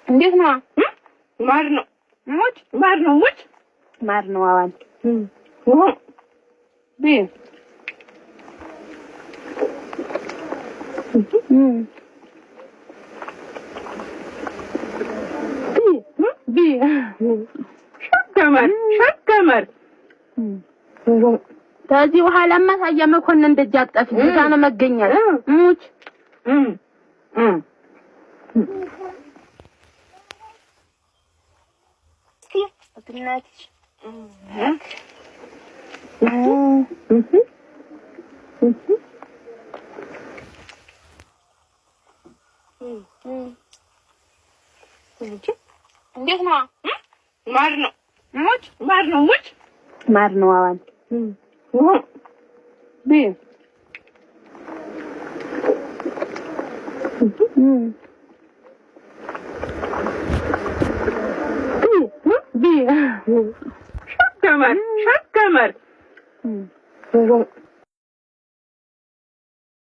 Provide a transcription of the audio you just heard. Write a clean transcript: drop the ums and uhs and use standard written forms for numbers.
እንዴት ነው? ማር ነው ሙጭ ማር ነው ሙጭ ማር ነው አዋን ቢ ቢ ሸከመር ከዚህ በኋላ ማሳያ መኮንን እንደጃጠፍ እዛ ነው መገኛል ሙጭ እናትሽ እንዴት ነው? ማር ነው ሙጭ ማር ነው ሙጭ ማር ነው አዋን ቢ ሸከመር